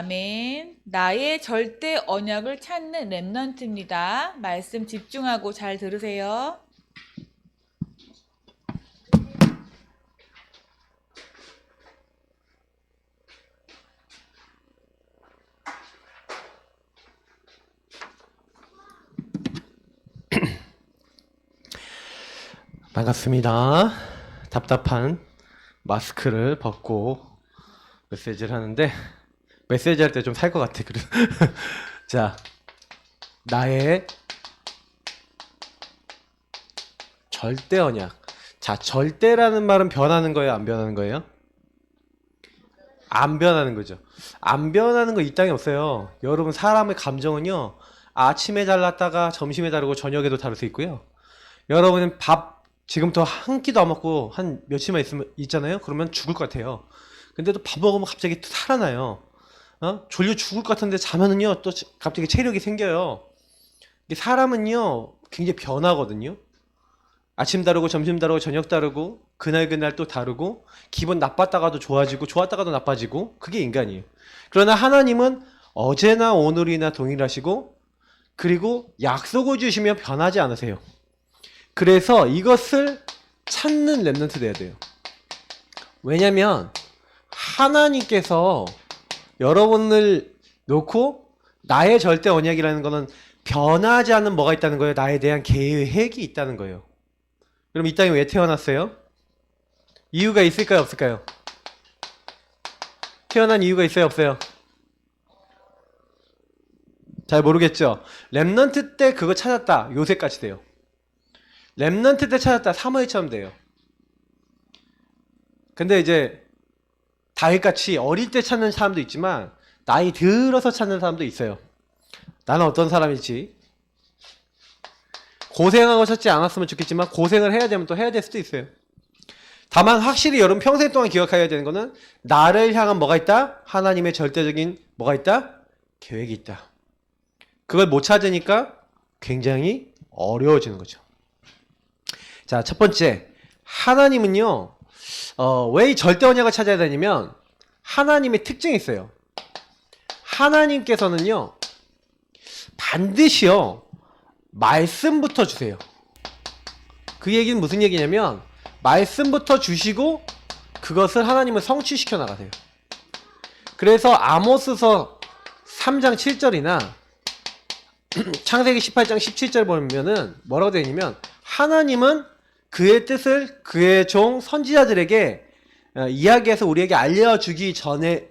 아멘. 나의 절대 언약을 찾는 렘넌트입니다. 말씀 집중하고 잘 들으세요. 반갑습니다. 답답한 마스크를 벗고 메시지를 하는데 메시지 할 때 좀 살 것 같아. 그래. 자, 나의 절대 언약. 자, 절대라는 말은 변하는 거예요, 안 변하는 거예요? 안 변하는 거죠. 안 변하는 거 이 땅에 없어요. 여러분, 사람의 감정은요, 아침에 달랐다가 점심에 다르고 저녁에도 다를 수 있고요. 여러분은 밥 지금부터 한 끼도 안 먹고 한 며칠만 있잖아요. 그러면 죽을 것 같아요. 근데도 밥 먹으면 갑자기 또 살아나요. 졸려 죽을 것 같은데 자면은요 또 갑자기 체력이 생겨요. 이게 사람은요 굉장히 변하거든요. 아침 다르고 점심 다르고 저녁 다르고 그날 또 다르고 기분 나빴다가도 좋아지고 좋았다가도 나빠지고 그게 인간이에요. 그러나 하나님은 어제나 오늘이나 동일하시고 그리고 약속을 주시면 변하지 않으세요. 그래서 이것을 찾는 렘넌트 돼야 돼요. 왜냐면 하나님께서 여러분을 놓고 나의 절대 언약이라는 거는 변하지 않는 뭐가 있다는 거예요. 나에 대한 계획이 있다는 거예요. 그럼 이 땅에 왜 태어났어요? 이유가 있을까요? 없을까요? 태어난 이유가 있어요? 없어요? 잘 모르겠죠? 렘넌트 때 그거 찾았다. 요새까지 돼요. 렘넌트 때 찾았다. 사무엘처럼 돼요. 근데 이제 다윗같이 어릴 때 찾는 사람도 있지만 나이 들어서 찾는 사람도 있어요. 나는 어떤 사람일지 고생하고 찾지 않았으면 좋겠지만 고생을 해야 되면 또 해야 될 수도 있어요. 다만 확실히 여러분 평생 동안 기억해야 되는 거는 나를 향한 뭐가 있다? 하나님의 절대적인 뭐가 있다? 계획이 있다. 그걸 못 찾으니까 굉장히 어려워지는 거죠. 자, 첫 번째, 하나님은요 왜 이 절대 언약을 찾아야 되냐면 하나님의 특징이 있어요. 하나님께서는요 반드시요 말씀부터 주세요. 그 얘기는 무슨 얘기냐면 말씀부터 주시고 그것을 하나님은 성취시켜 나가세요. 그래서 아모스서 3장 7절이나 창세기 18장 17절 보면은 뭐라고 되어 있냐면 하나님은 그의 뜻을 그의 종 선지자들에게 이야기해서 우리에게 알려주기 전에는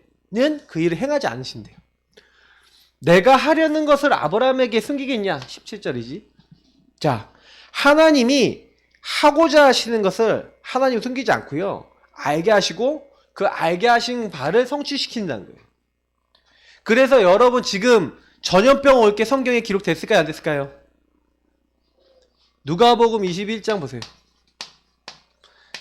그 일을 행하지 않으신대요. 내가 하려는 것을 아브라함에게 숨기겠냐? 17절이지. 자, 하나님이 하고자 하시는 것을 하나님 숨기지 않고요. 알게 하시고 그 알게 하신 바를 성취시킨다는 거예요. 그래서 여러분 지금 전염병 올 게 성경에 기록됐을까요? 안 됐을까요? 누가복음 21장 보세요.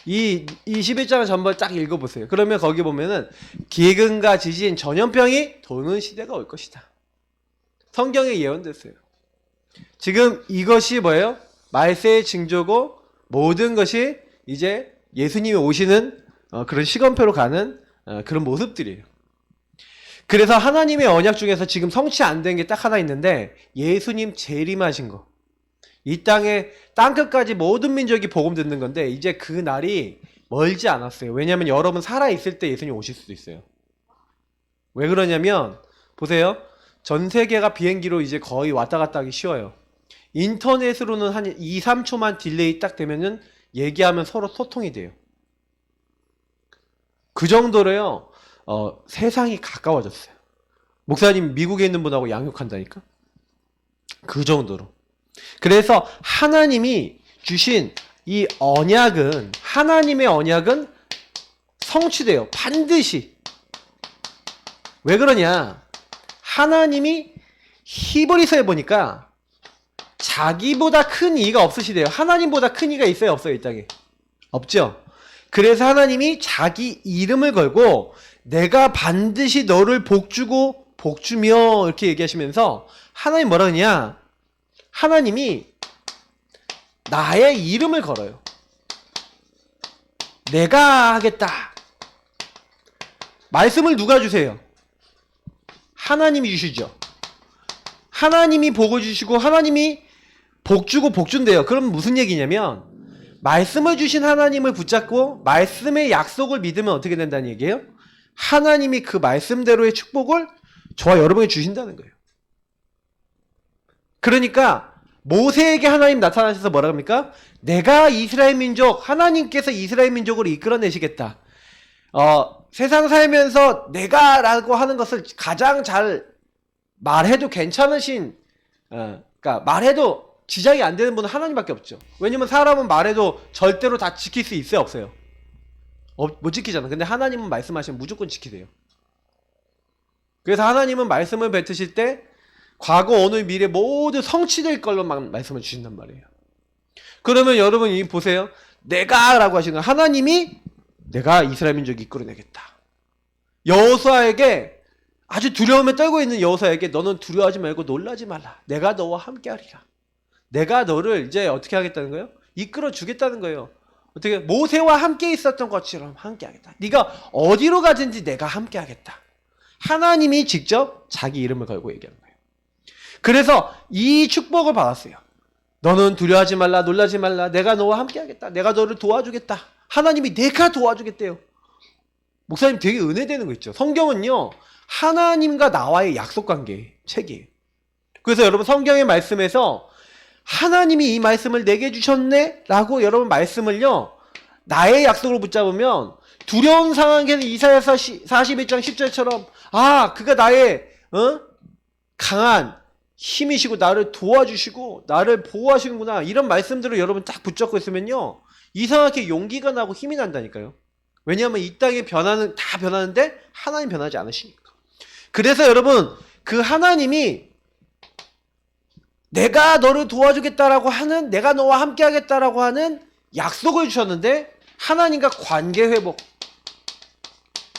이 21장을 전부 쫙 읽어보세요. 그러면 거기 보면은 기근과 지진, 전염병이 도는 시대가 올 것이다. 성경에 예언됐어요. 지금 이것이 뭐예요? 말세의 징조고 모든 것이 이제 예수님이 오시는 그런 시간표로 가는 그런 모습들이에요. 그래서 하나님의 언약 중에서 지금 성취 안 된 게 딱 하나 있는데 예수님 재림하신 거. 이 땅에 땅끝까지 모든 민족이 복음 듣는 건데 이제 그 날이 멀지 않았어요. 왜냐하면 여러분 살아있을 때 예수님 오실 수도 있어요. 왜 그러냐면 보세요. 전 세계가 비행기로 이제 거의 왔다 갔다 하기 쉬워요. 인터넷으로는 한 2, 3초만 딜레이 딱 되면은 얘기하면 서로 소통이 돼요. 그 정도로요. 세상이 가까워졌어요. 목사님 미국에 있는 분하고 양육한다니까? 그 정도로. 그래서 하나님이 주신 이 언약은 하나님의 언약은 성취돼요. 반드시. 왜 그러냐? 하나님이 히브리서에 보니까 자기보다 큰 이가 없으시대요. 하나님보다 큰 이가 있어요? 없어요? 이 땅에? 없죠? 그래서 하나님이 자기 이름을 걸고 내가 반드시 너를 복주고 복주며 이렇게 얘기하시면서 하나님 뭐라 그러냐? 하나님이 나의 이름을 걸어요. 내가 하겠다. 말씀을 누가 주세요? 하나님이 주시죠. 하나님이 복을 주시고 하나님이 복 주고 복 준대요. 그럼 무슨 얘기냐면 말씀을 주신 하나님을 붙잡고 말씀의 약속을 믿으면 어떻게 된다는 얘기예요? 하나님이 그 말씀대로의 축복을 저와 여러분에게 주신다는 거예요. 그러니까 모세에게 하나님 나타나셔서 뭐라 합니까? 내가 이스라엘 민족, 하나님께서 이스라엘 민족을 이끌어내시겠다. 세상 살면서 내가 라고 하는 것을 가장 잘 말해도 괜찮으신, 그러니까 말해도 지장이 안 되는 분은 하나님밖에 없죠. 왜냐면 사람은 말해도 절대로 다 지킬 수 있어요, 없어요? 못 지키잖아. 근데 하나님은 말씀하시면 무조건 지키세요. 그래서 하나님은 말씀을 뱉으실 때 과거, 오늘, 미래 모두 성취될 걸로만 말씀을 주신단 말이에요. 그러면 여러분이 보세요. 내가 라고 하시는 하나님이 내가 이스라엘 민족을 이끌어내겠다. 여호수아에게 아주 두려움에 떨고 있는 여호수아에게 너는 두려워하지 말고 놀라지 말라. 내가 너와 함께 하리라. 내가 너를 이제 어떻게 하겠다는 거예요? 이끌어 주겠다는 거예요. 어떻게 모세와 함께 있었던 것처럼 함께 하겠다. 네가 어디로 가든지 내가 함께 하겠다. 하나님이 직접 자기 이름을 걸고 얘기하는 거예요. 그래서 이 축복을 받았어요. 너는 두려워하지 말라, 놀라지 말라. 내가 너와 함께 하겠다. 내가 너를 도와주겠다. 하나님이 내가 도와주겠대요. 목사님 되게 은혜되는 거 있죠. 성경은요, 하나님과 나와의 약속관계 책이에요. 그래서 여러분 성경의 말씀에서 하나님이 이 말씀을 내게 주셨네 라고 여러분 말씀을요, 나의 약속으로 붙잡으면 두려운 상황에서 이사야서 41장 10절처럼 그가 나의 강한 힘이시고 나를 도와주시고 나를 보호하시는구나, 이런 말씀들을 여러분 딱 붙잡고 있으면요, 이상하게 용기가 나고 힘이 난다니까요. 왜냐하면 이 땅에 다 변하는데 하나님 변하지 않으시니까. 그래서 여러분 그 하나님이 내가 너를 도와주겠다라고 하는, 내가 너와 함께 하겠다라고 하는 약속을 주셨는데, 하나님과 관계 회복,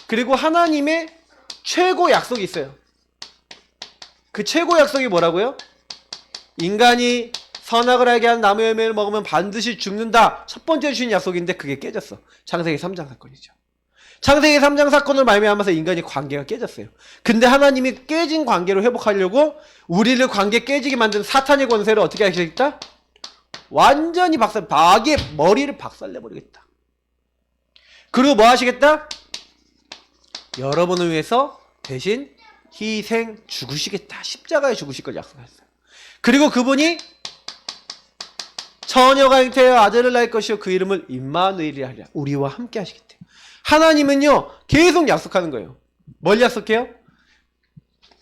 그리고 하나님의 최고 약속이 있어요. 그 최고 약속이 뭐라고요? 인간이 선악을 알게 하는 나무 열매를 먹으면 반드시 죽는다. 첫 번째 주신 약속인데 그게 깨졌어. 창세기 3장 사건이죠. 창세기 3장 사건을 말미암아서 인간이 관계가 깨졌어요. 근데 하나님이 깨진 관계를 회복하려고 우리를 관계 깨지게 만든 사탄의 권세를 어떻게 하시겠다? 완전히 머리를 박살내버리겠다. 그리고 뭐 하시겠다? 여러분을 위해서 대신 희생 죽으시겠다. 십자가에 죽으실 걸 약속하셨어요. 그리고 그분이 처녀가 잉태하여 아들을 낳을 것이요 그 이름을 임마누엘이라 하리라. 우리와 함께 하시겠대요. 하나님은요 계속 약속하는 거예요. 뭘 약속해요?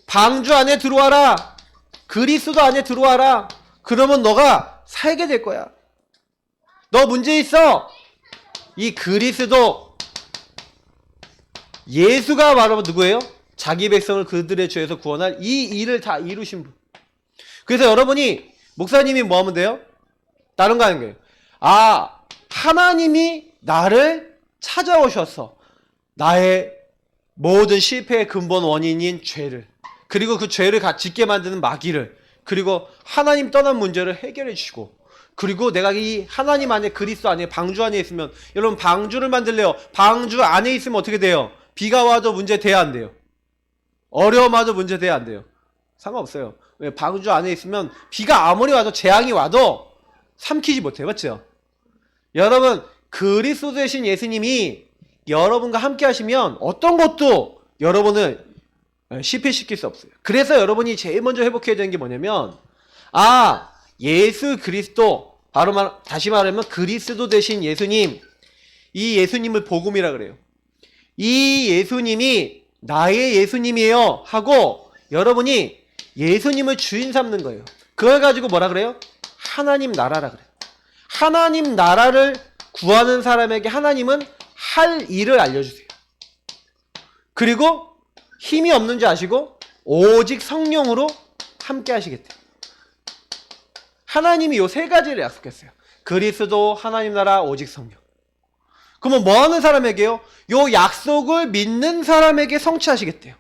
방주 안에 들어와라. 그리스도 안에 들어와라. 그러면 너가 살게 될 거야. 너 문제 있어. 이 그리스도 예수가 바로 누구예요? 자기 백성을 그들의 죄에서 구원할 이 일을 다 이루신 분. 그래서 여러분이 목사님이 뭐 하면 돼요? 다른 거 하는 거예요. 하나님이 나를 찾아오셔서 나의 모든 실패의 근본 원인인 죄를, 그리고 그 죄를 짓게 만드는 마귀를, 그리고 하나님 떠난 문제를 해결해 주시고, 그리고 내가 이 하나님 안에, 그리스도 안에, 방주 안에 있으면, 여러분 방주를 만들래요. 방주 안에 있으면 어떻게 돼요? 비가 와도 문제 돼야 안 돼요. 어려움 와도 문제 돼야 안 돼요. 상관없어요. 왜? 방주 안에 있으면 비가 아무리 와도, 재앙이 와도 삼키지 못해요. 맞죠? 여러분 그리스도 되신 예수님이 여러분과 함께 하시면 어떤 것도 여러분을 실패시킬 수 없어요. 그래서 여러분이 제일 먼저 회복해야 되는 게 뭐냐면, 예수 그리스도, 다시 말하면 그리스도 되신 예수님, 이 예수님을 복음이라 그래요. 이 예수님이 나의 예수님이에요 하고 여러분이 예수님을 주인 삼는 거예요. 그걸 가지고 뭐라 그래요? 하나님 나라라 그래요. 하나님 나라를 구하는 사람에게 하나님은 할 일을 알려주세요. 그리고 힘이 없는 줄 아시고 오직 성령으로 함께 하시겠대요. 하나님이 요 세 가지를 약속했어요. 그리스도, 하나님 나라, 오직 성령. 그러면 뭐 하는 사람에게요? 요 약속을 믿는 사람에게 성취하시겠대요.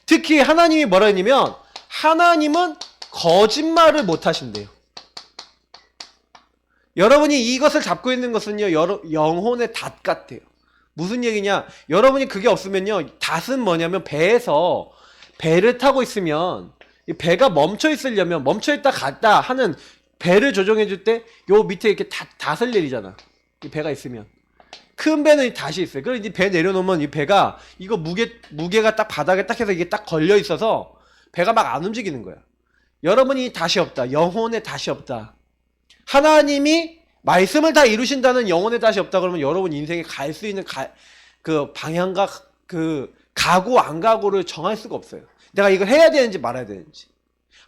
특히 하나님이 뭐라 했냐면, 하나님은 거짓말을 못 하신대요. 여러분이 이것을 잡고 있는 것은요, 영혼의 닷 같아요. 무슨 얘기냐? 여러분이 그게 없으면요, 닷은 뭐냐면 배에서 배를 타고 있으면 이 배가 멈춰 있으려면 멈춰 있다 갔다 하는 배를 조정해 줄 때 요 밑에 이렇게 닷을 내리잖아. 이 배가 있으면. 큰 배는 닷이 있어요. 그래서 이제 배 내려놓으면 이 배가 이거 무게가 딱 바닥에 딱 해서 이게 딱 걸려 있어서 배가 막 안 움직이는 거야. 여러분이 닷이 없다. 영혼의 닷이 없다. 하나님이 말씀을 다 이루신다는 영혼의 닷이 없다 그러면 여러분 인생에 갈 수 있는 그 방향과 그 가고 안 가고를 정할 수가 없어요. 내가 이걸 해야 되는지 말아야 되는지.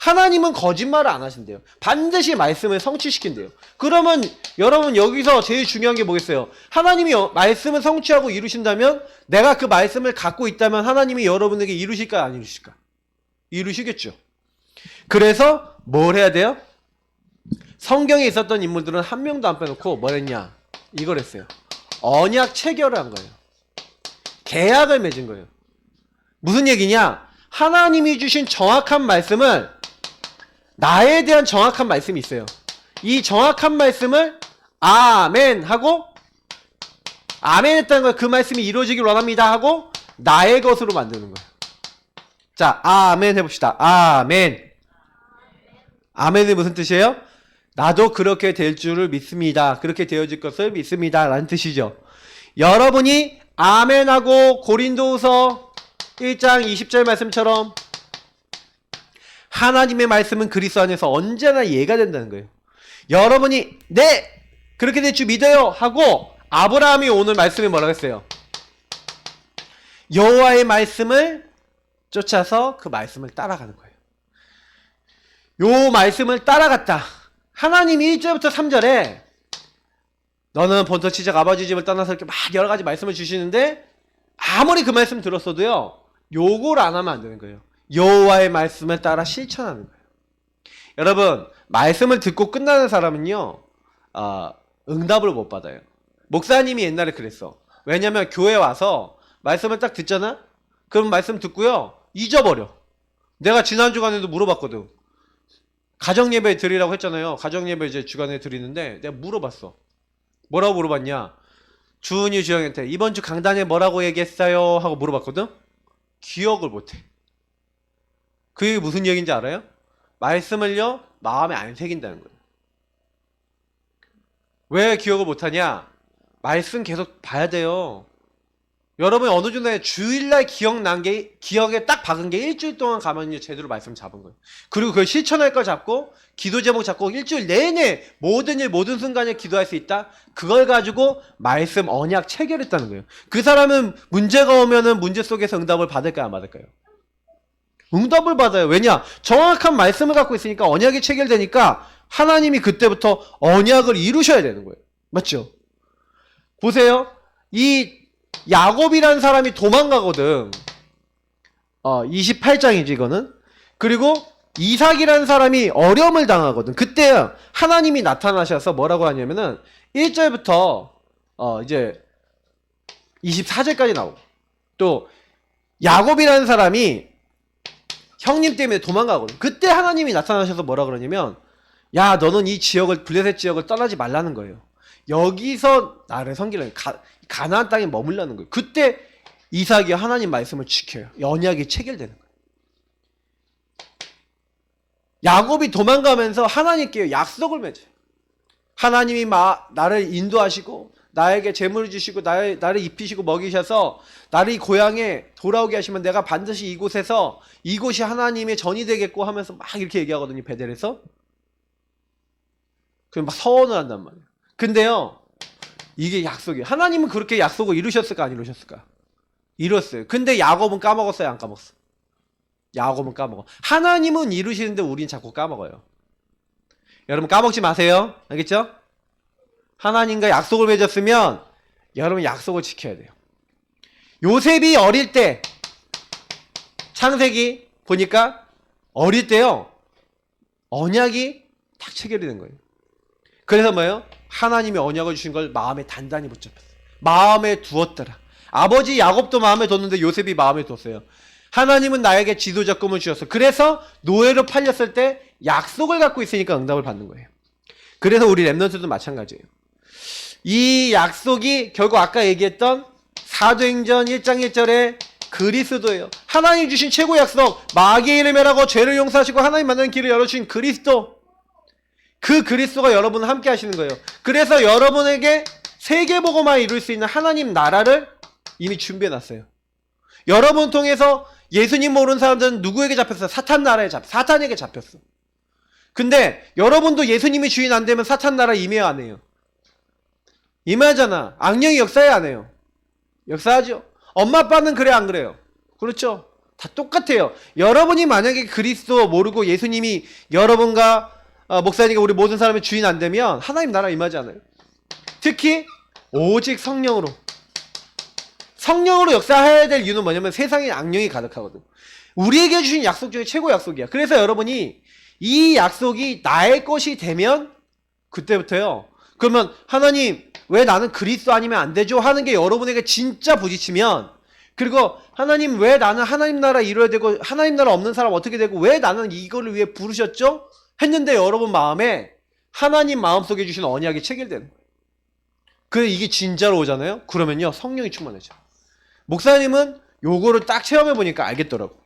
하나님은 거짓말을 안 하신대요. 반드시 말씀을 성취시킨대요. 그러면 여러분 여기서 제일 중요한 게 뭐겠어요? 하나님이 말씀을 성취하고 이루신다면 내가 그 말씀을 갖고 있다면 하나님이 여러분에게 이루실까 안 이루실까? 이루시겠죠. 그래서 뭘 해야 돼요? 성경에 있었던 인물들은 한 명도 안 빼놓고 뭘 했냐? 이걸 했어요. 언약 체결을 한 거예요. 계약을 맺은 거예요. 무슨 얘기냐? 하나님이 주신 정확한 말씀을 나에 대한 정확한 말씀이 있어요. 이 정확한 말씀을 아멘 하고 아멘 했다는 걸 그 말씀이 이루어지길 원합니다 하고 나의 것으로 만드는 거예요. 자, 아멘 해봅시다. 아멘. 아멘이 무슨 뜻이에요? 나도 그렇게 될 줄을 믿습니다. 그렇게 되어질 것을 믿습니다. 라는 뜻이죠. 여러분이 아멘하고 고린도후서 1장 20절 말씀처럼 하나님의 말씀은 그리스도 안에서 언제나 예가 된다는 거예요. 여러분이 네! 그렇게 될 줄 믿어요! 하고 아브라함이 오늘 말씀에 뭐라고 했어요? 여호와의 말씀을 쫓아서 그 말씀을 따라가는 거예요. 요 말씀을 따라갔다. 하나님이 1절부터 3절에 너는 본토 치적 아버지 집을 떠나서 이렇게 막 여러 가지 말씀을 주시는데 아무리 그 말씀 들었어도요. 요걸 안 하면 안 되는 거예요. 여호와의 말씀을 따라 실천하는 거예요. 여러분 말씀을 듣고 끝나는 사람은요. 응답을 못 받아요. 목사님이 옛날에 그랬어. 왜냐면 교회 와서 말씀을 딱 듣잖아? 그럼 말씀 듣고요. 잊어버려. 내가 지난 주간에도 물어봤거든. 가정예배 드리라고 했잖아요. 가정예배 이제 주간에 드리는데 내가 물어봤어. 뭐라고 물어봤냐? 주은이 주영한테 이번 주 강단에 뭐라고 얘기했어요? 하고 물어봤거든? 기억을 못해. 그게 무슨 얘기인지 알아요? 말씀을요 마음에 안 새긴다는 거예요. 왜 기억을 못하냐? 말씀 계속 봐야 돼요. 여러분이 어느 정도에 주일날 기억에 딱 박은 게 일주일 동안 가면요 제대로 말씀 잡은 거예요. 그리고 그걸 실천할 걸 잡고 기도 제목 잡고 일주일 내내 모든 일 모든 순간에 기도할 수 있다. 그걸 가지고 말씀 언약 체결했다는 거예요. 그 사람은 문제가 오면은 문제 속에서 응답을 받을까요 안 받을까요? 응답을 받아요. 왜냐? 정확한 말씀을 갖고 있으니까 언약이 체결되니까 하나님이 그때부터 언약을 이루셔야 되는 거예요. 맞죠? 보세요. 이 야곱이라는 사람이 도망가거든. 28장이지 이거는. 그리고 이삭이라는 사람이 어려움을 당하거든. 그때 하나님이 나타나셔서 뭐라고 하냐면은 1절부터 이제 24절까지 나오고 또 야곱이라는 사람이 형님 때문에 도망가거든. 그때 하나님이 나타나셔서 뭐라 그러냐면 야 너는 이 지역을 블레셋 지역을 떠나지 말라는 거예요. 여기서 나를 섬기려는 가나안 땅에 머물라는 거예요. 그때 이삭이 하나님 말씀을 지켜요. 언약이 체결되는 거예요. 야곱이 도망가면서 하나님께 약속을 맺어요. 하나님이 나를 인도하시고 나에게 재물을 주시고 나를 입히시고 먹이셔서 나를 이 고향에 돌아오게 하시면 내가 반드시 이곳이 하나님의 전이 되겠고 하면서 막 이렇게 얘기하거든요. 베델에서. 그럼 막 서원을 한단 말이에요. 근데요. 이게 약속이에요. 하나님은 그렇게 약속을 이루셨을까 안 이루셨을까? 이뤘어요. 근데 야곱은 까먹었어요 안 까먹었어요? 야곱은 까먹어. 하나님은 이루시는데 우린 자꾸 까먹어요. 여러분 까먹지 마세요. 알겠죠? 하나님과 약속을 맺었으면 여러분 약속을 지켜야 돼요. 요셉이 어릴 때 창세기 보니까 어릴 때요. 언약이 딱 체결이 된 거예요. 그래서 뭐예요? 하나님이 언약을 주신 걸 마음에 단단히 붙잡았어요. 마음에 두었더라. 아버지 야곱도 마음에 뒀는데 요셉이 마음에 뒀어요. 하나님은 나에게 지도자 꿈을 주셨어. 그래서 노예로 팔렸을 때 약속을 갖고 있으니까 응답을 받는 거예요. 그래서 우리 랩런트도 마찬가지예요. 이 약속이 결국 아까 얘기했던 사도행전 1장 1절에 그리스도예요. 하나님 주신 최고 약속, 마귀의 이름을 멸하고 죄를 용서하시고 하나님 만나는 길을 열어주신 그리스도. 그 그리스도가 여러분을 함께 하시는 거예요. 그래서 여러분에게 세계복음화 이룰 수 있는 하나님 나라를 이미 준비해놨어요. 여러분 통해서 예수님 모르는 사람들은 누구에게 잡혔어? 사탄에게 잡혔어. 근데 여러분도 예수님이 주인 안 되면 사탄 나라 임해야 안 해요? 임하잖아. 악령이 역사해 안 해요? 역사하죠. 엄마 아빠는 그래 안 그래요? 그렇죠. 다 똑같아요. 여러분이 만약에 그리스도 모르고 예수님이 여러분과 목사님과 우리 모든 사람의 주인 안 되면 하나님 나라 임하지 않아요? 특히 오직 성령으로 역사해야 될 이유는 뭐냐면 세상에 악령이 가득하거든. 우리에게 주신 약속 중에 최고 약속이야. 그래서 여러분이 이 약속이 나의 것이 되면 그때부터요. 그러면 하나님 왜 나는 그리스도 아니면 안 되죠? 하는 게 여러분에게 진짜 부딪히면, 그리고 하나님 왜 나는 하나님 나라 이루어야 되고 하나님 나라 없는 사람 어떻게 되고 왜 나는 이거를 위해 부르셨죠? 했는데 여러분 마음에 하나님 마음속에 주신 언약이 체결되는 거예요. 그래 이게 진짜로 오잖아요. 그러면요 성령이 충만해져. 목사님은 요거를 딱 체험해 보니까 알겠더라고.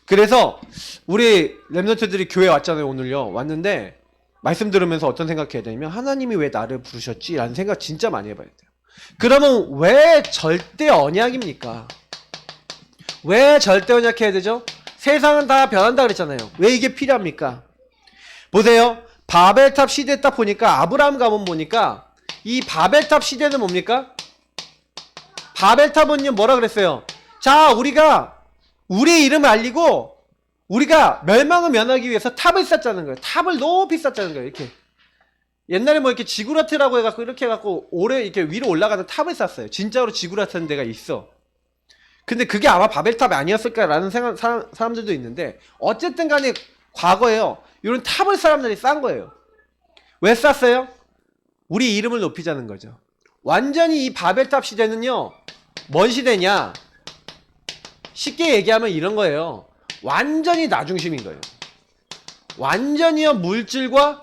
그래서 우리 렘넌트들이 교회 왔잖아요. 오늘요 왔는데 말씀 들으면서 어떤 생각해야 되냐면 하나님이 왜 나를 부르셨지? 라는 생각 진짜 많이 해봐야 돼요. 그러면 왜 절대 언약입니까? 왜 절대 언약해야 되죠? 세상은 다 변한다 그랬잖아요. 왜 이게 필요합니까? 보세요. 바벨탑 시대 딱 보니까 아브라함 가문 보니까 이 바벨탑 시대는 뭡니까? 바벨탑은요 뭐라 그랬어요? 자 우리가 우리의 이름을 알리고 우리가 멸망을 면하기 위해서 탑을 쌓자는 거예요. 탑을 높이 쌓자는 거예요. 이렇게 옛날에 뭐 이렇게 지구라트라고 해갖고 이렇게 해갖고 오래 이렇게 위로 올라가는 탑을 쌓았어요. 진짜로 지구라트는 데가 있어. 근데 그게 아마 바벨탑이 아니었을까라는 생각 사람들도 있는데 어쨌든 간에 과거에요. 이런 탑을 사람들이 쌓은 거예요. 왜 쌓았어요? 우리 이름을 높이자는 거죠. 완전히 이 바벨탑 시대는요. 뭔 시대냐? 쉽게 얘기하면 이런 거예요. 완전히 나중심인 거예요. 완전히요 물질과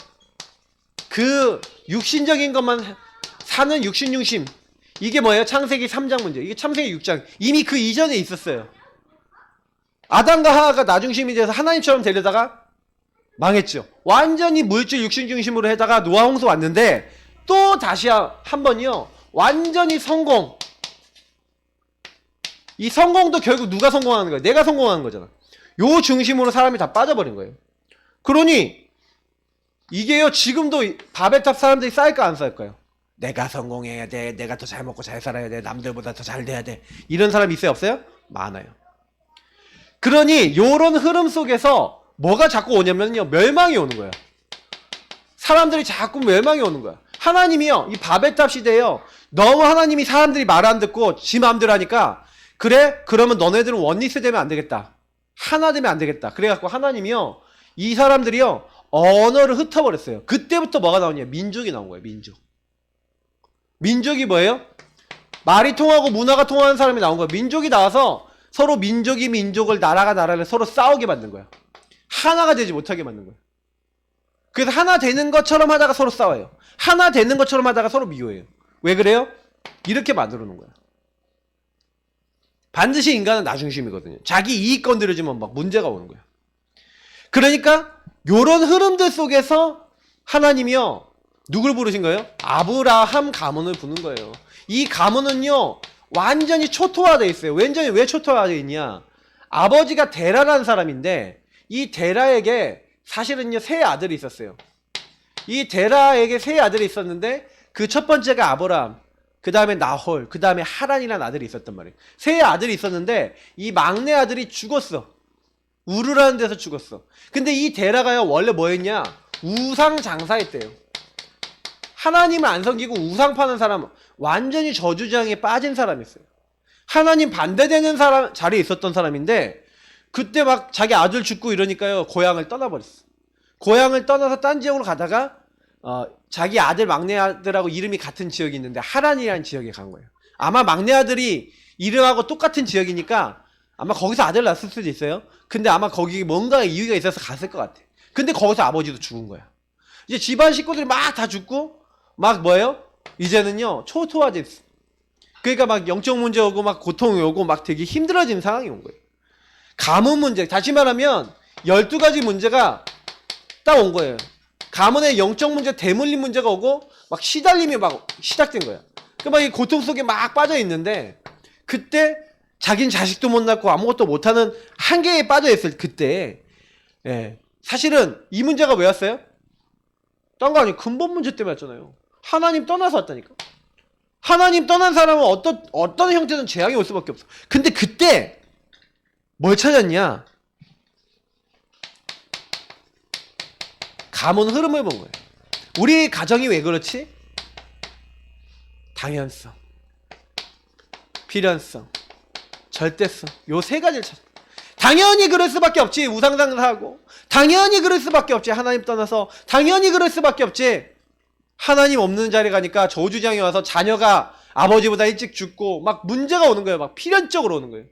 그 육신적인 것만 사는 육신중심. 이게 뭐예요? 창세기 3장 문제. 이게 창세기 6장. 이미 그 이전에 있었어요. 아담과 하와가 나중심이 돼서 하나님처럼 되려다가 망했죠. 완전히 물질 육신 중심으로 해다가 노아 홍수 왔는데 또 다시 한 번이요. 완전히 성공. 이 성공도 결국 누가 성공하는 거야? 내가 성공하는 거잖아. 요 중심으로 사람이 다 빠져버린 거예요. 그러니 이게요 지금도 바벨탑 사람들이 쌓일까 안 쌓일까요? 내가 성공해야 돼. 내가 더 잘 먹고 잘 살아야 돼. 남들보다 더 잘 돼야 돼. 이런 사람 있어요 없어요? 많아요. 그러니 요런 흐름 속에서 뭐가 자꾸 오냐면요 멸망이 오는 거예요. 사람들이 자꾸 멸망이 오는 거야. 하나님이요 이 바벨탑 시대에요 너무 하나님이 사람들이 말 안 듣고 지 마음대로 하니까 그래? 그러면 너네들은 원리스 되면 안 되겠다. 하나 되면 안 되겠다. 그래갖고 하나님이요 이 사람들이요 언어를 흩어버렸어요. 그때부터 뭐가 나오냐? 민족이 나온 거예요. 민족이 뭐예요? 말이 통하고 문화가 통하는 사람이 나온 거예요. 민족이 나와서 서로 민족이 민족을 나라가 나라를 서로 싸우게 만든 거야. 하나가 되지 못하게 만든 거야. 그래서 하나 되는 것처럼 하다가 서로 싸워요. 하나 되는 것처럼 하다가 서로 미워해요. 왜 그래요? 이렇게 만들어 놓은 거야. 반드시 인간은 나중심이거든요. 자기 이익 건드려지면 막 문제가 오는 거야. 그러니까 요런 흐름들 속에서 하나님이요 누굴 부르신 거예요? 아브라함 가문을 부른 거예요. 이 가문은요 완전히 초토화되어 있어요. 완전히 왜 초토화되어 있냐? 아버지가 데라라는 사람인데 이 데라에게 사실은요 세 아들이 있었어요. 이 데라에게 세 아들이 있었는데 그 첫 번째가 아브라함, 그 다음에 나홀, 그 다음에 하란이라는 아들이 있었단 말이에요. 세 아들이 있었는데 이 막내 아들이 죽었어. 우르라는 데서 죽었어. 근데 이 데라가요 원래 뭐였냐? 우상 장사했대요. 하나님을 안 섬기고 우상 파는 사람, 완전히 저주장에 빠진 사람이었어요. 하나님 반대되는 사람 자리에 있었던 사람인데 그때 막 자기 아들 죽고 이러니까요 고향을 떠나버렸어. 고향을 떠나서 딴 지역으로 가다가 자기 아들 막내 아들하고 이름이 같은 지역이 있는데 하란이라는 지역에 간 거예요. 아마 막내 아들이 이름하고 똑같은 지역이니까 아마 거기서 아들 낳았을 수도 있어요. 근데 아마 거기 뭔가 이유가 있어서 갔을 것 같아. 근데 거기서 아버지도 죽은 거야. 이제 집안 식구들이 막 다 죽고 막 뭐예요? 이제는요 초토화됐어. 그러니까 막 영적 문제 오고 막 고통이 오고 막 되게 힘들어지는 상황이 온 거예요. 가문 문제, 다시 말하면 12가지 문제가 딱 온 거예요. 가문의 영적 문제, 대물림 문제가 오고 막 시달림이 막 시작된 거야. 그 막 이 고통 속에 막 빠져 있는데 그때 자긴 자식도 못 낳고 아무것도 못하는 한계에 빠져 있을 그때 예, 사실은 이 문제가 왜 왔어요? 딴 거 아니에요. 근본 문제 때문에 왔잖아요. 하나님 떠나서 왔다니까. 하나님 떠난 사람은 어떤 형태든 재앙이 올 수밖에 없어. 근데 그때 뭘 찾았냐? 가문 흐름을 본 거예요. 우리 가정이 왜 그렇지? 당연성, 필연성, 절대성, 요 세 가지를 찾아. 당연히 그럴 수밖에 없지. 우상상사하고 당연히 그럴 수밖에 없지. 하나님 떠나서 당연히 그럴 수밖에 없지. 하나님 없는 자리에 가니까 저주장이 와서 자녀가 아버지보다 일찍 죽고 막 문제가 오는 거예요. 막 필연적으로 오는 거예요.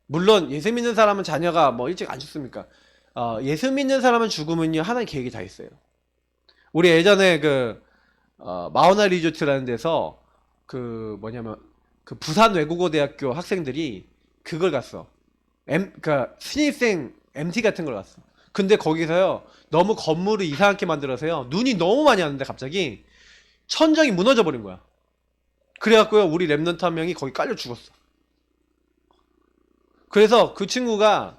물론 예수 믿는 사람은 자녀가 뭐 일찍 안 죽습니까? 예수 믿는 사람은 죽으면요 하나님 계획이 다 있어요. 우리 예전에 마우나 리조트라는 데서 그 부산 외국어대학교 학생들이 그걸 갔어. 신입생 MT 같은 걸 갔어. 근데 거기서요 너무 건물을 이상하게 만들어서요 눈이 너무 많이 왔는데 갑자기 천정이 무너져 버린 거야. 그래갖고요 우리 랩런트 한 명이 거기 깔려 죽었어. 그래서 그 친구가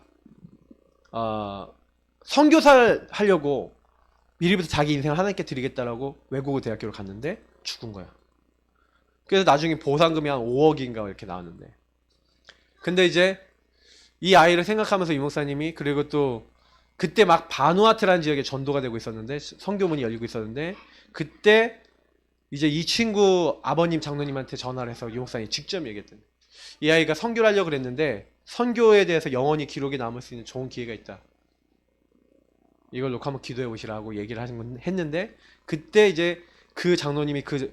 선교사를 하려고 미리부터 자기 인생을 하나님께 드리겠다라고 외국어 대학교를 갔는데 죽은 거야. 그래서 나중에 보상금이 한 5억인가 이렇게 나왔는데, 근데 이제 이 아이를 생각하면서 이 목사님이, 그리고 또 그때 막 바누아트라는 지역에 전도가 되고 있었는데 선교문이 열리고 있었는데, 그때 이제 이 친구 아버님 장로님한테 전화를 해서 이 목사님이 직접 얘기했더니 이 아이가 선교를 하려고 그랬는데 선교에 대해서 영원히 기록에 남을 수 있는 좋은 기회가 있다. 이걸 놓고 한번 기도해 보시라고 얘기를 했는데, 그때 이제 그 장로님이 그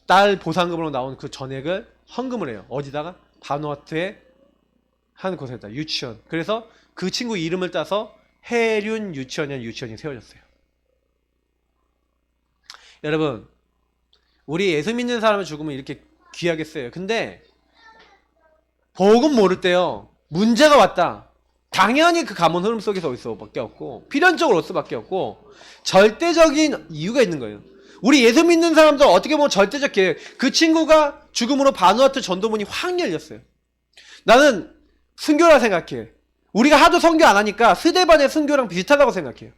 딸 보상금으로 나온 그 전액을 헌금을 해요. 어디다가? 바누아투의 한 곳에다, 유치원. 그래서 그 친구 이름을 따서 해륜 유치원이라는 유치원이 세워졌어요. 여러분, 우리 예수 믿는 사람을 죽으면 이렇게 귀하겠어요. 근데 복음 모를 때요 문제가 왔다, 당연히 그 가문 흐름 속에서 올 수밖에 없고 필연적으로 올 수밖에 없고 절대적인 이유가 있는 거예요. 우리 예수 믿는 사람도 어떻게 보면 절대적 계획. 그 친구가 죽음으로 바누아투 전도문이 확 열렸어요. 나는 순교라 생각해. 우리가 하도 선교 안 하니까 스데반의 순교랑 비슷하다고 생각해요.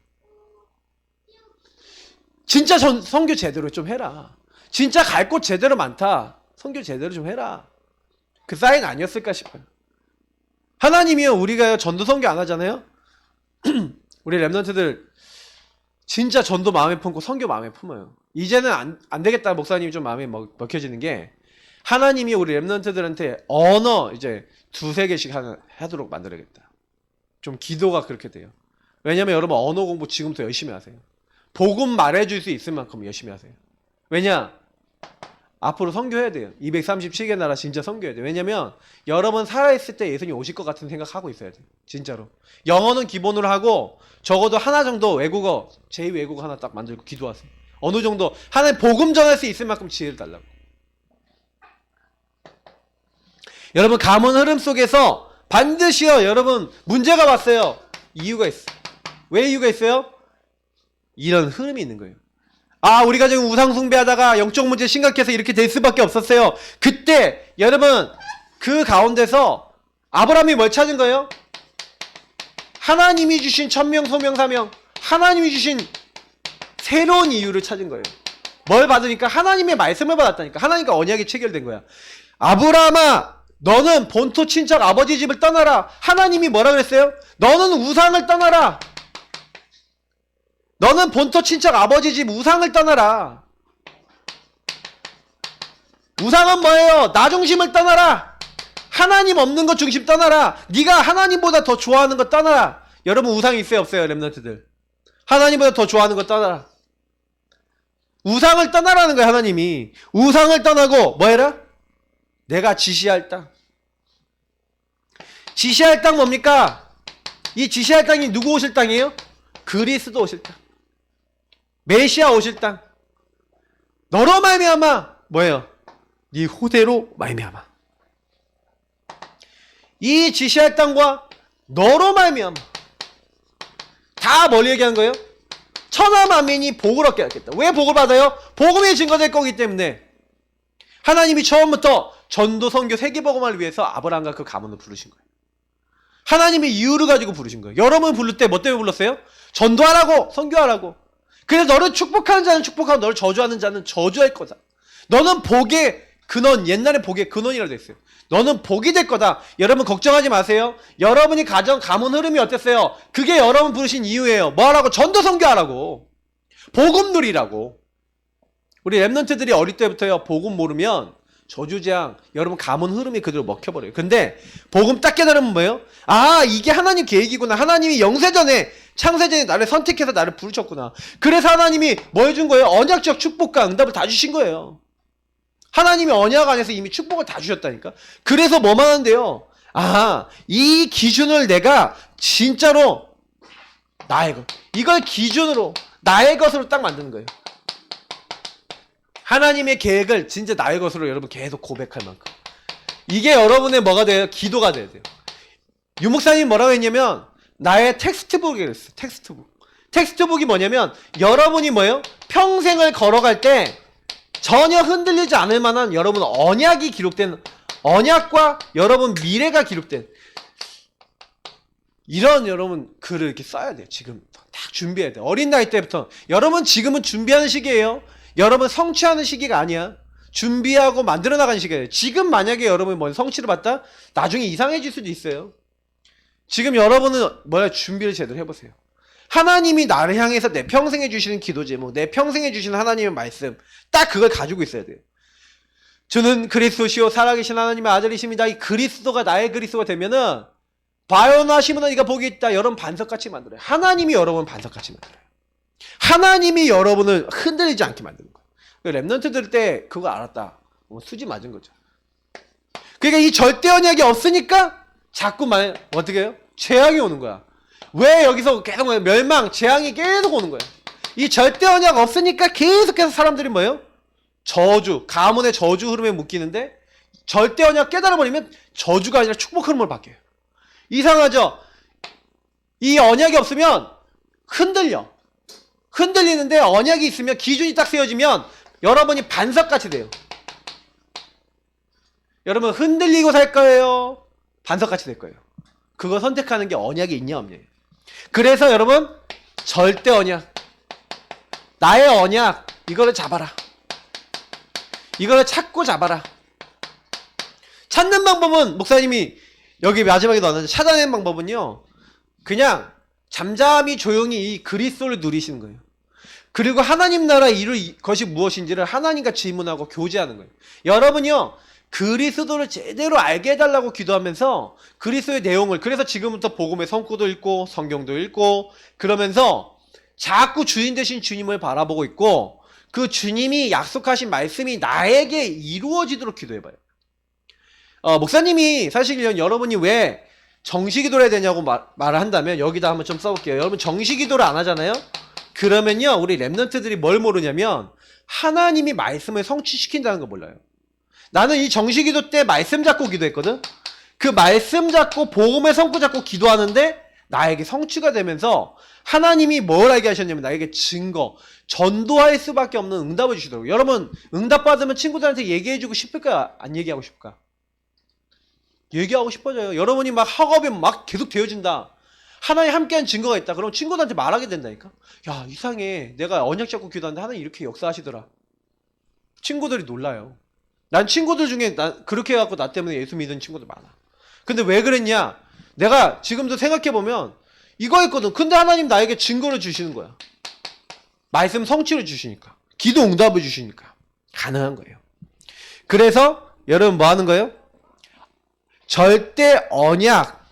진짜 선교 제대로 좀 해라. 진짜 갈 곳 제대로 많다. 선교 제대로 좀 해라. 그 사인 아니었을까 싶어요. 하나님이요, 우리가 전도 선교 안 하잖아요. 우리 랩런트들 진짜 전도 마음에 품고 선교 마음에 품어요. 이제는 안 되겠다. 목사님이 좀 마음에 먹혀지는 게, 하나님이 우리 랩런트들한테 언어 이제 2-3개씩 하도록 만들어야겠다. 좀 기도가 그렇게 돼요. 왜냐면 여러분 언어 공부 지금부터 열심히 하세요. 복음 말해줄 수 있을 만큼 열심히 하세요. 왜냐? 앞으로 선교해야 돼요. 237개 나라 진짜 선교해야 돼요. 왜냐면 여러분 살아있을 때 예수님 오실 것 같은 생각하고 있어야 돼요. 진짜로. 영어는 기본으로 하고 적어도 하나 정도 외국어, 제2외국어 하나 딱 만들고 기도하세요. 어느 정도 하나님 복음 전할 수 있을 만큼 지혜를 달라고. 여러분 가문 흐름 속에서 반드시요 여러분 문제가 왔어요. 이유가 있어. 왜 이유가 있어요? 이런 흐름이 있는 거예요. 우리가 지금 우상 숭배하다가 영적 문제 심각해서 이렇게 될 수밖에 없었어요. 그때 여러분 그 가운데서 아브라함이 뭘 찾은 거예요? 하나님이 주신 천명 소명 사명, 하나님이 주신 새로운 이유를 찾은 거예요. 뭘 받으니까? 하나님의 말씀을 받았다니까. 하나님과 언약이 체결된 거야. 아브라함아, 너는 본토 친척 아버지 집을 떠나라. 하나님이 뭐라 그랬어요? 너는 우상을 떠나라. 너는 본토 친척 아버지 집 우상을 떠나라. 우상은 뭐예요? 나 중심을 떠나라. 하나님 없는 것 중심 떠나라. 네가 하나님보다 더 좋아하는 것 떠나라. 여러분 우상이 있어요 없어요? 랩런트들 하나님보다 더 좋아하는 것 떠나라. 우상을 떠나라는 거야. 하나님이 우상을 떠나고 뭐 해라? 내가 지시할 땅. 지시할 땅 뭡니까? 이 지시할 땅이 누구 오실 땅이에요? 그리스도 오실 땅, 메시아 오실 땅. 너로 말미암아 뭐예요? 네 후대로 말미암아. 이 지시할 땅과 너로 말미암아. 다 뭘 얘기한 거예요? 천하 만민이 복을 얻게 하겠다. 왜 복을 받아요? 복음이 증거될 거기 때문에. 하나님이 처음부터 전도, 선교, 세계복음을 위해서 아브라함과 그 가문을 부르신 거예요. 하나님의 이유를 가지고 부르신 거예요. 여러분 부를 때 뭐 때문에 불렀어요? 전도하라고, 선교하라고. 그래서 너를 축복하는 자는 축복하고 너를 저주하는 자는 저주할 거다. 너는 복의 근원, 옛날에 복의 근원이라고 됐어요. 너는 복이 될 거다. 여러분 걱정하지 마세요. 여러분이 가정 가문 흐름이 어땠어요? 그게 여러분 부르신 이유예요. 뭐 하라고? 전도 선교하라고. 복음 누리라고. 우리 랩런트들이 어릴 때부터요. 복음 모르면 저주재앙, 여러분 가문 흐름이 그대로 먹혀버려요. 근데 복음 딱 깨달으면 뭐예요? 아, 이게 하나님 계획이구나. 하나님이 영세전에, 창세전에 나를 선택해서 나를 부르셨구나. 그래서 하나님이 뭐 해준 거예요? 언약적 축복과 응답을 다 주신 거예요. 하나님이 언약 안에서 이미 축복을 다 주셨다니까. 그래서 뭐만 한대요? 아, 이 기준을 내가 진짜로 나의 것, 이걸 기준으로 나의 것으로 딱 만드는 거예요. 하나님의 계획을 진짜 나의 것으로 여러분 계속 고백할 만큼. 이게 여러분의 뭐가 돼요? 기도가 돼야 돼요. 유목사님이 뭐라고 했냐면 나의 텍스트북이라고 했어요. 텍스트북. 텍스트북이 뭐냐면 여러분이 뭐예요? 평생을 걸어갈 때 전혀 흔들리지 않을 만한 여러분 언약이 기록된, 언약과 여러분 미래가 기록된 이런 여러분 글을 이렇게 써야 돼요. 지금 딱 준비해야 돼요. 어린 나이 때부터. 여러분 지금은 준비하는 시기예요. 여러분 성취하는 시기가 아니야. 준비하고 만들어 나가는 시기예요. 지금 만약에 여러분이 뭔 성취를 받다 나중에 이상해질 수도 있어요. 지금 여러분은 뭐야? 준비를 제대로 해보세요. 하나님이 나를 향해서 내 평생에 주시는 기도 제목, 내 평생에 주시는 하나님의 말씀, 딱 그걸 가지고 있어야 돼요. 저는 그리스도시요 살아계신 하나님의 아들이십니다. 이 그리스도가 나의 그리스도가 되면은 바요나 시므나 네가 복이 있다. 여러분 반석같이 만들어요. 하나님이 여러분 반석같이 만들어요. 하나님이 여러분을 흔들리지 않게 만드는 거예요. 랩런트 들을 때 그거 알았다. 수지 맞은 거죠. 그러니까 이 절대 언약이 없으니까 자꾸만 어떻게 해요? 재앙이 오는 거야. 왜 여기서 계속 멸망, 재앙이 계속 오는 거예요. 이 절대 언약 없으니까 계속해서 사람들이 뭐예요? 저주, 가문의 저주 흐름에 묶이는데 절대 언약 깨달아버리면 저주가 아니라 축복 흐름으로 바뀌어요. 이상하죠? 이 언약이 없으면 흔들려. 흔들리는데 언약이 있으면 기준이 딱 세워지면 여러분이 반석같이 돼요. 여러분 흔들리고 살 거예요? 반석같이 될 거예요. 그거 선택하는 게 언약이 있냐 없냐. 그래서 여러분 절대 언약, 나의 언약, 이거를 잡아라. 이거를 찾고 잡아라. 찾는 방법은 목사님이 여기 마지막에 넣었는데 찾아내는 방법은요, 그냥 잠잠히 조용히 이 그리스도를 누리시는 거예요. 그리고 하나님 나라 이룰 것이 무엇인지를 하나님과 질문하고 교제하는 거예요. 여러분이요, 그리스도를 제대로 알게 해달라고 기도하면서 그리스도의 내용을, 그래서 지금부터 복음의 성구도 읽고 성경도 읽고 그러면서 자꾸 주인 되신 주님을 바라보고 있고 그 주님이 약속하신 말씀이 나에게 이루어지도록 기도해봐요. 목사님이 사실 여러분이 왜 정시기도를 해야 되냐고 말을 한다면 여기다 한번 좀 써볼게요. 여러분 정시기도를 안 하잖아요? 그러면요, 우리 랩런트들이 뭘 모르냐면 하나님이 말씀을 성취시킨다는 걸 몰라요. 나는 이 정시기도 때 말씀 잡고 기도했거든. 그 말씀 잡고 복음의 성구 잡고 기도하는데 나에게 성취가 되면서 하나님이 뭘 알게 하셨냐면 나에게 증거, 전도할 수밖에 없는 응답을 주시더라고요. 여러분 응답받으면 친구들한테 얘기해주고 싶을까? 안 얘기하고 싶을까? 얘기하고 싶어져요. 여러분이 막 학업이 막 계속 되어진다. 하나님 함께한 증거가 있다. 그럼 친구들한테 말하게 된다니까. 야, 이상해. 내가 언약 잡고 기도하는데 하나님 이렇게 역사하시더라. 친구들이 놀라요. 난 친구들 중에 그렇게 해갖고 나 때문에 예수 믿은 친구들 많아. 근데 왜 그랬냐? 내가 지금도 생각해보면 이거였거든. 근데 하나님 나에게 증거를 주시는 거야. 말씀 성취를 주시니까. 기도 응답을 주시니까. 가능한 거예요. 그래서 여러분 뭐 하는 거예요? 절대 언약.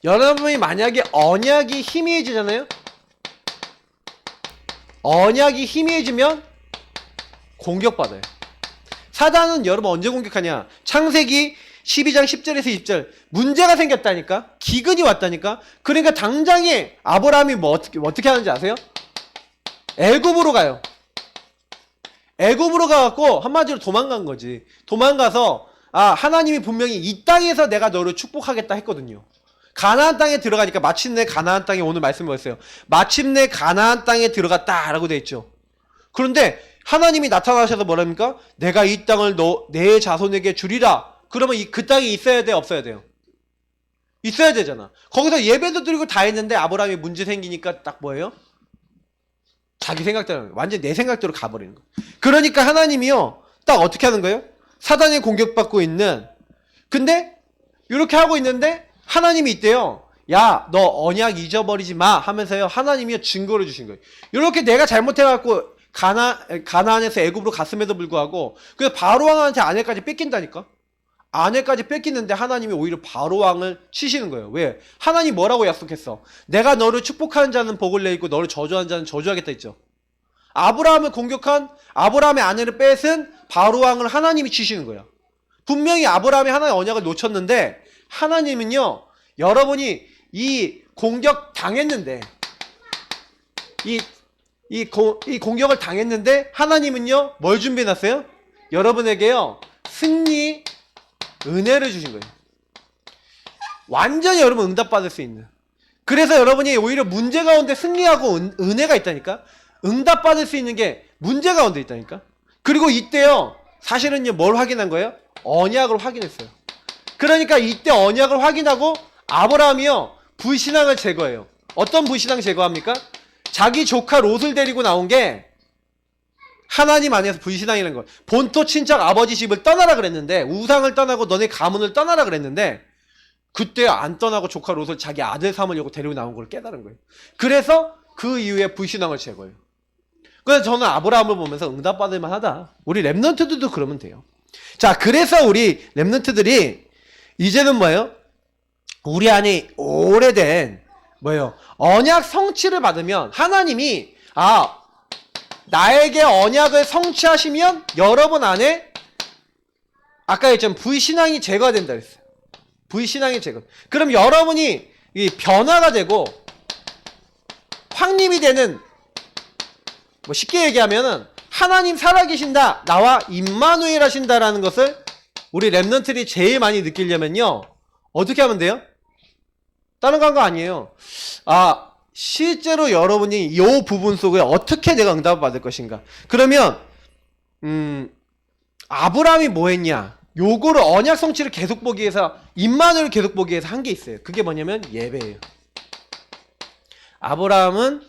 여러분이 만약에 언약이 희미해지잖아요? 언약이 희미해지면 공격받아요. 사단은 여러분 언제 공격하냐? 창세기 12장 10절에서 20절 문제가 생겼다니까? 기근이 왔다니까? 그러니까 당장에 아브라함이 어떻게 하는지 아세요? 애굽으로 가요. 애굽으로 가갖고 한마디로 도망간 거지. 도망가서 하나님이 분명히 이 땅에서 내가 너를 축복하겠다 했거든요. 가나안 땅에 들어가니까 마침내 가나안 땅에 오늘 말씀이 뭐였어요? 마침내 가나안 땅에 들어갔다라고 돼 있죠. 그런데 하나님이 나타나셔서 뭐랍니까? 내가 이 땅을 내 자손에게 주리라. 그러면 그 땅이 있어야 돼, 없어야 돼요? 있어야 되잖아. 거기서 예배도 드리고 다 했는데 아브라함이 문제 생기니까 딱 뭐예요? 자기 생각대로 완전 내 생각대로 가버리는 거예요. 그러니까 하나님이요 딱 어떻게 하는 거예요? 사단에 공격받고 있는, 근데 이렇게 하고 있는데 하나님이 있대요. 야, 너 언약 잊어버리지 마 하면서요 하나님이 증거를 주신 거예요. 이렇게 내가 잘못해갖고 가나안에서 애굽으로 갔음에도 불구하고 그래서 바로왕한테 아내까지 뺏긴다니까. 아내까지 뺏기는데 하나님이 오히려 바로왕을 치시는 거예요. 왜? 하나님 뭐라고 약속했어? 내가 너를 축복하는 자는 복을 내리고 너를 저주하는 자는 저주하겠다 했죠. 아브라함을 공격한, 아브라함의 아내를 뺏은 바로왕을 하나님이 치시는 거예요. 분명히 아브라함이 하나의 언약을 놓쳤는데 하나님은요, 여러분이 이 공격 당했는데 이 공격을 당했는데 하나님은요 뭘 준비해놨어요? 여러분에게요 승리 은혜를 주신 거예요. 완전히 여러분 응답받을 수 있는. 그래서 여러분이 오히려 문제 가운데 승리하고 은혜가 있다니까. 응답받을 수 있는 게 문제 가운데 있다니까. 그리고 이때요 사실은요 뭘 확인한 거예요? 언약을 확인했어요. 그러니까 이때 언약을 확인하고 아브라함이요 불신앙을 제거해요. 어떤 불신앙 제거합니까? 자기 조카 롯을 데리고 나온 게 하나님 안에서 불신앙이라는 거. 본토 친척 아버지 집을 떠나라 그랬는데, 우상을 떠나고 너네 가문을 떠나라 그랬는데 그때 안 떠나고 조카 롯을 자기 아들 삼으려고 데리고 나온 걸 깨달은 거예요. 그래서 그 이후에 불신앙을 제거해요. 그래서 저는 아브라함을 보면서 응답받을 만하다. 우리 랩런트들도 그러면 돼요. 자, 그래서 우리 랩런트들이 이제는 뭐예요? 우리 안에 오래된 뭐예요? 언약 성취를 받으면 하나님이 나에게 언약을 성취하시면 여러분 안에 아까 했지만 불신앙이 제거가 된다 그랬어요. 불신앙이 제거. 그럼 여러분이 이 변화가 되고 확립이 되는, 뭐 쉽게 얘기하면은 하나님 살아계신다, 나와 임마누엘 하신다라는 것을 우리 랩런트들이 제일 많이 느끼려면요 어떻게 하면 돼요? 다른 거 아니에요. 실제로 여러분이 이 부분 속에 어떻게 내가 응답을 받을 것인가. 그러면 아브라함이 뭐 했냐, 요거를 언약 성취를 계속 보기 위해서, 임마누엘을 계속 보기 위해서 한 게 있어요. 그게 뭐냐면 예배예요. 아브라함은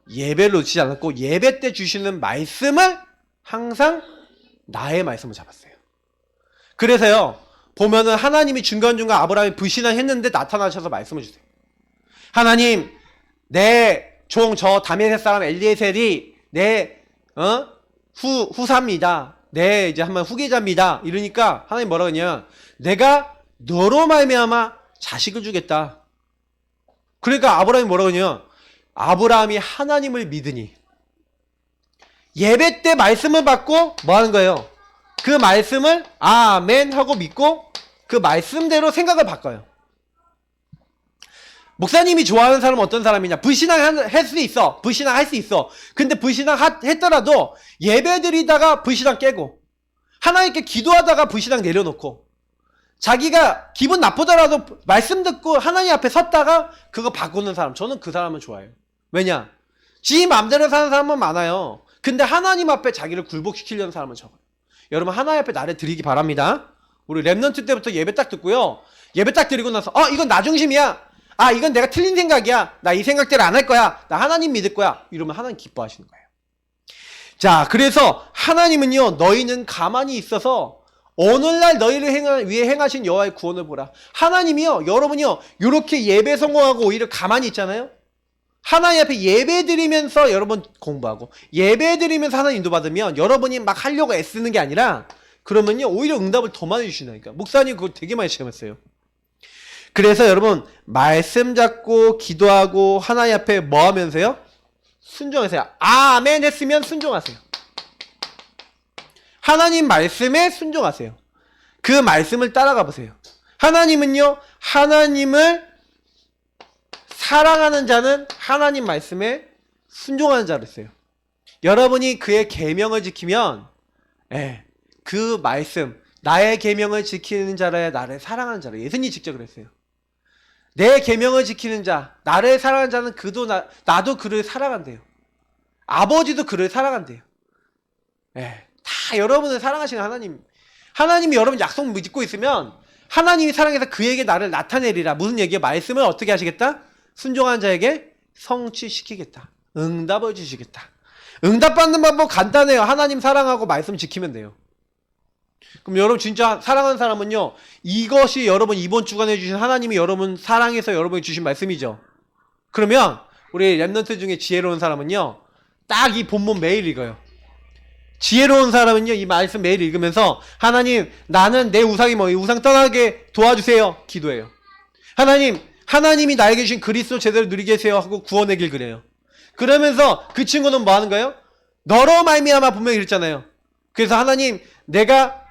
예배를 놓치지 않았고 예배 때 주시는 말씀을 항상 나의 말씀을 잡았어요. 그래서요 보면은 하나님이 중간중간 아브라함이 불신앙했는데 나타나셔서 말씀을 주세요. 하나님, 내 종 저 다메섹 사람 엘리에셀이 내 후사입니다. 내 이제 한번 후계자입니다. 이러니까 하나님 뭐라고 했냐, 내가 너로 말미암아 자식을 주겠다. 그러니까 아브라함이 뭐라고 했냐, 아브라함이 하나님을 믿으니 예배 때 말씀을 받고 뭐 하는 거예요? 그 말씀을 아멘 하고 믿고 그 말씀대로 생각을 바꿔요. 목사님이 좋아하는 사람은 어떤 사람이냐? 불신앙할 수 있어. 불신앙할 수 있어. 근데 불신앙했더라도 예배 드리다가 불신앙 깨고, 하나님께 기도하다가 불신앙 내려놓고, 자기가 기분 나쁘더라도 말씀 듣고 하나님 앞에 섰다가 그거 바꾸는 사람, 저는 그 사람은 좋아해요. 왜냐? 지 마음대로 사는 사람은 많아요. 근데 하나님 앞에 자기를 굴복시키려는 사람은 적어요. 여러분 하나님 앞에 나를 드리기 바랍니다. 우리 랩런트 때부터 예배 딱 듣고요, 예배 딱 드리고 나서 이건 나 중심이야, 이건 내가 틀린 생각이야, 나 이 생각대로 안 할 거야, 나 하나님 믿을 거야, 이러면 하나님 기뻐하시는 거예요. 자, 그래서 하나님은요 너희는 가만히 있어서 오늘날 너희를 위해 행하신 여호와의 구원을 보라. 하나님이요 여러분이요 이렇게 예배 성공하고 오히려 가만히 있잖아요. 하나님 앞에 예배 드리면서 여러분 공부하고 예배 드리면서 하나님 인도받으면 여러분이 막 하려고 애쓰는 게 아니라, 그러면요 오히려 응답을 더 많이 주시나니까. 목사님 그거 되게 많이 체험했어요. 그래서 여러분 말씀 잡고 기도하고 하나님 앞에 뭐 하면서요? 순종하세요. 아멘 했으면 순종하세요. 하나님 말씀에 순종하세요. 그 말씀을 따라가 보세요. 하나님은요 하나님을 사랑하는 자는 하나님 말씀에 순종하는 자를 써요. 여러분이 그의 계명을 지키면 예. 그 말씀, 나의 계명을 지키는 자라야 나를 사랑하는 자라. 예수님이 직접 그랬어요. 내 계명을 지키는 자, 나를 사랑하는 자는 나도 그를 사랑한대요. 아버지도 그를 사랑한대요. 예. 다 여러분을 사랑하시는 하나님. 하나님이 여러분 약속 믿고 있으면 하나님이 사랑해서 그에게 나를 나타내리라. 무슨 얘기야? 말씀을 어떻게 하시겠다? 순종한 자에게 성취시키겠다. 응답을 주시겠다. 응답받는 방법 간단해요. 하나님 사랑하고 말씀 지키면 돼요. 그럼 여러분 진짜 사랑하는 사람은요, 이것이 여러분 이번 주간에 주신 하나님이 여러분 사랑해서 여러분이 주신 말씀이죠. 그러면 우리 랩런트 중에 지혜로운 사람은요, 딱 이 본문 매일 읽어요. 지혜로운 사람은요, 이 말씀 매일 읽으면서 하나님, 나는 내 우상이 이 우상 떠나게 도와주세요. 기도해요. 하나님이 나에게 주신 그리스도 제대로 누리게 하세요 하고 구원의 길 그래요. 그러면서 그 친구는 뭐 하는 거예요? 너로 말미암아 분명히 그랬잖아요. 그래서 하나님, 내가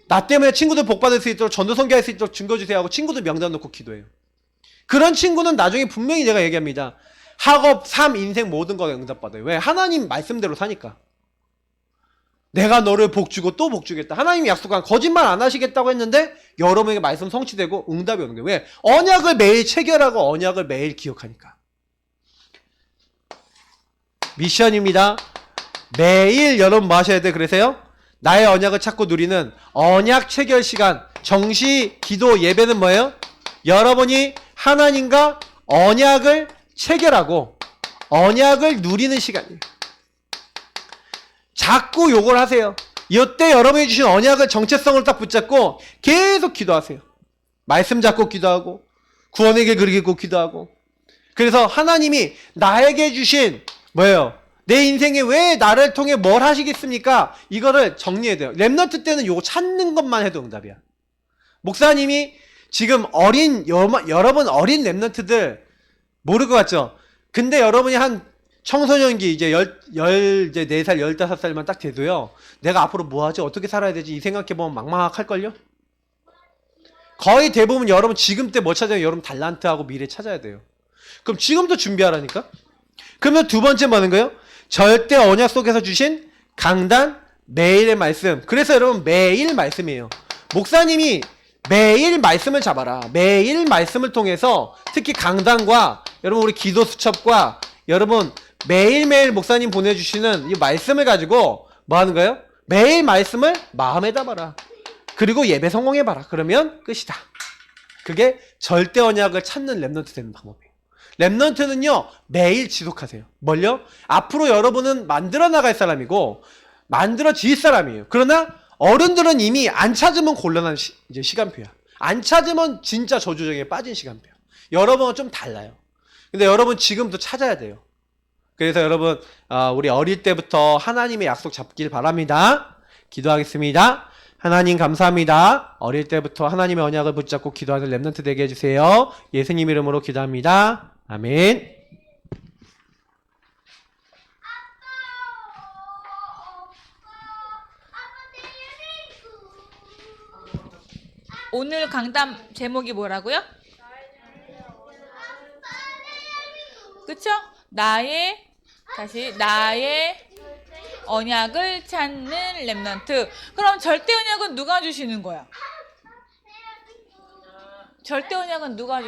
나 때문에 친구들 복 받을 수 있도록 전도 선교할 수 있도록 증거 주세요 하고 친구들 명단 놓고 기도해요. 그런 친구는 나중에 분명히 제가 얘기합니다. 학업, 삶, 인생 모든 거에 응답받아요. 왜? 하나님 말씀대로 사니까. 내가 너를 복주고 또 복주겠다. 하나님이 약속한 거짓말 안 하시겠다고 했는데 여러분에게 말씀 성취되고 응답이 오는 거예요. 왜? 언약을 매일 체결하고 언약을 매일 기억하니까. 미션입니다. 매일 여러분 뭐 하셔야 돼? 그래서요? 나의 언약을 찾고 누리는 언약 체결 시간, 정시, 기도, 예배는 뭐예요? 여러분이 하나님과 언약을 체결하고 언약을 누리는 시간이에요. 자꾸 요걸 하세요. 이때 여러분이 주신 언약을 정체성을 딱 붙잡고 계속 기도하세요. 말씀 잡고 기도하고 구원의 길 그리고 기도하고. 그래서 하나님이 나에게 주신 뭐예요? 내 인생에 왜 나를 통해 뭘 하시겠습니까? 이거를 정리해야 돼요. 랩넌트 때는 요거 찾는 것만 해도 응답이야. 목사님이 지금 여러분 어린 랩넌트들 모를 것 같죠? 근데 여러분이 한 청소년기 이제 14살, 15살만 딱 돼도요. 내가 앞으로 뭐 하지? 어떻게 살아야 되지? 이 생각해보면 막막할걸요? 거의 대부분 여러분 지금 때 뭐 찾아요? 여러분 달란트하고 미래 찾아야 돼요. 그럼 지금도 준비하라니까? 그러면 두 번째 뭐 하는 거예요? 절대 언약 속에서 주신 강단, 매일의 말씀. 그래서 여러분 매일 말씀이에요. 목사님이 매일 말씀을 잡아라. 매일 말씀을 통해서 특히 강단과 여러분 우리 기도 수첩과 여러분 매일매일 목사님 보내주시는 이 말씀을 가지고 뭐 하는 거예요? 매일 말씀을 마음에 담아라. 그리고 예배 성공해봐라. 그러면 끝이다. 그게 절대 언약을 찾는 랩넌트 되는 방법이에요. 랩넌트는요 매일 지속하세요. 뭘요? 앞으로 여러분은 만들어 나갈 사람이고 만들어질 사람이에요. 그러나 어른들은 이미 안 찾으면 곤란한 이제 시간표야. 안 찾으면 진짜 저주정에 빠진 시간표야. 여러분은 좀 달라요. 근데 여러분 지금도 찾아야 돼요. 그래서 여러분 우리 어릴 때부터 하나님의 약속 잡길 바랍니다. 기도하겠습니다. 하나님 감사합니다. 어릴 때부터 하나님의 언약을 붙잡고 기도하는 랩넌트 되게 해주세요. 예수님 이름으로 기도합니다. 아멘. 오늘 강단 제목이 뭐라고요? 그쵸? 나의 언약을 찾는 랩넌트. 그럼 절대 언약은 누가 주시는 거야? 절대 언약은 누가 주시는 거야?